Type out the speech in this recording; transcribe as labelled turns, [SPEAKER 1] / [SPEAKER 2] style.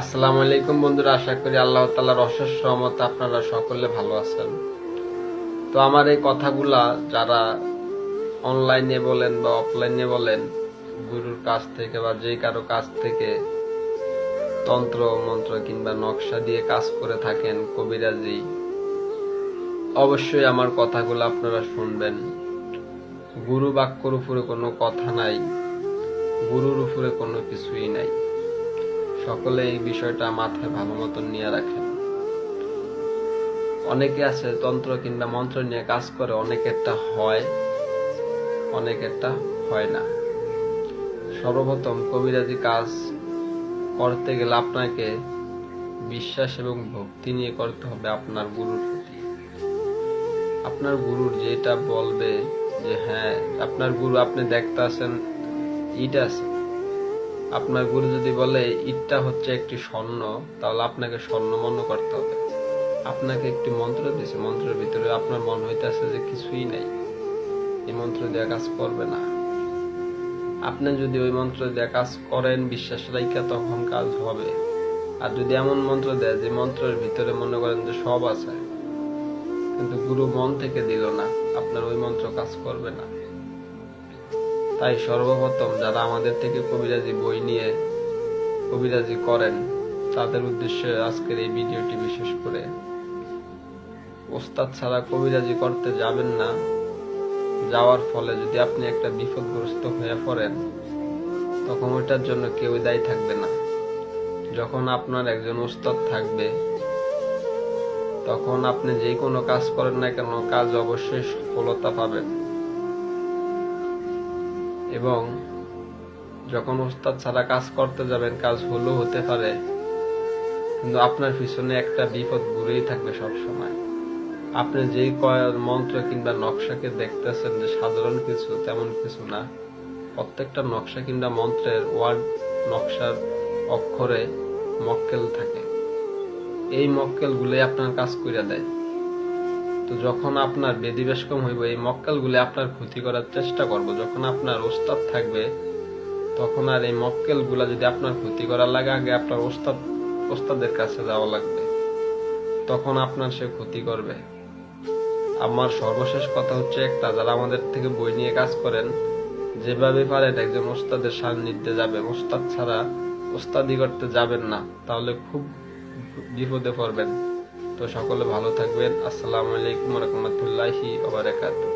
[SPEAKER 1] আসসালামু আলাইকুম বন্ধুরা, আশা করি আল্লাহ তাআলার অশেষ রহমতে আপনারা সকলে ভালো আছেন। তো আমার এই কথাগুলা যারা অনলাইনে বলেন বা অফলাইনে বলেন, গুরুর কাছ থেকে বা যে কারো কাছ থেকে তন্ত্র মন্ত্র কিংবা নকশা দিয়ে কাজ করে থাকেন কবিরাজি, অবশ্যই আমার কথাগুলো আপনারা শুনবেন। গুরু বাক্যর উপরে কোনো কথা নাই, গুরুর উপরে কোনো কিছুই নাই। সকলে এই বিষয়টা মাথায় ভালো মতন নিয়ে রাখেন। অনেকে আছে তন্ত্র কিংবা মন্ত্র নিয়ে কাজ করে, অনেকেরটা হয়, অনেকেরটা হয় না। সর্বপ্রথম কবিরাজি কাজ করতে গেলে আপনাকে বিশ্বাস এবং ভক্তি নিয়ে করতে হবে আপনার গুরুর প্রতি। আপনার গুরুর যেটা বলবে যে হ্যাঁ, আপনার গুরু আপনি দেখতে আছেন ইট আছে, আপনার গুরু যদি বলে ইটটা হচ্ছে একটি স্বর্ণ, তাহলে আপনাকে স্বর্ণ মনে করতে হবে। আপনাকে একটি মন্ত্র দিয়েছে, মন্ত্রের ভিতরে আপনার মন হইতেছে যে কিছুই নাই, এই মন্ত্র দিয়ে কাজ করবে না। আপনি যদি ওই মন্ত্র দিয়ে কাজ করেন বিশ্বাস রাইখা, তখন কাজ হবে। আর যদি এমন মন্ত্র দেয় যে মন্ত্রের ভিতরে মনে করেন যে সব আছে, কিন্তু গুরু মন থেকে দিল না, আপনার ওই মন্ত্র কাজ করবে না। তাই সর্বপ্রথম যারা আমাদের থেকে কবিরাজি বই নিয়ে কবিরাজি করেন, তাদের উদ্দেশ্যে আজকের এই ভিডিওটি। বিশেষ করে ওস্তাদ ছাড়া কবিরাজি করতে যাবেন না। যাওয়ার ফলে যদি আপনি একটা বিপদগ্রস্ত হয়ে পড়েন, তখন ওইটার জন্য কেউ দায়ী থাকবে না। যখন আপনার একজন ওস্তাদ থাকবে, তখন আপনি যে কোনো কাজ করেন না কেন, কাজ অবশ্যই সফলতা পাবেন। এবং যখন ওস্তাদ ছাড়া কাজ করতে যাবেন, কাজ হলেও হতে পারে, কিন্তু আপনার পিছনে একটা বিপদ ঘুরেই থাকবে সব সময়। আপনি যেই মন্ত্র কিংবা নকশাকে দেখতেছেন যে সাধারণ কিছু, তেমন কিছু না। প্রত্যেকটা নকশা কিংবা মন্ত্রের ওয়ার্ড, নকশার অক্ষরে মক্কেল থাকে। এই মক্কেল গুলোই আপনার কাজ করে দেয়। তো যখন আপনার বেদিবেশ কম হইব, এই মক্কেল গুলো আপনার ক্ষতি করার চেষ্টা করবো। যখন আপনার ওস্তাদ থাকবে, তখন আর এই মক্কেল গুলা যদি আপনার ক্ষতি করার লাগে, আগে আপনার ওস্তাদের কাছে যাওয়া লাগবে, তখন আপনার সে ক্ষতি করবে। আমার সর্বশেষ কথা হচ্ছে একটা, যারা আমাদের থেকে বই নিয়ে কাজ করেন, যেভাবে পারেন একজন ওস্তাদের সান্নিধ্যে যাবেন। ওস্তাদ ছাড়া ওস্তাদি করতে যাবেন না, তাহলে খুব বিপদে পড়বেন। তো সকলে ভালো থাকবেন। আসসালামু আলাইকুম ওয়া রাহমাতুল্লাহি ওয়া বারাকাতুহু।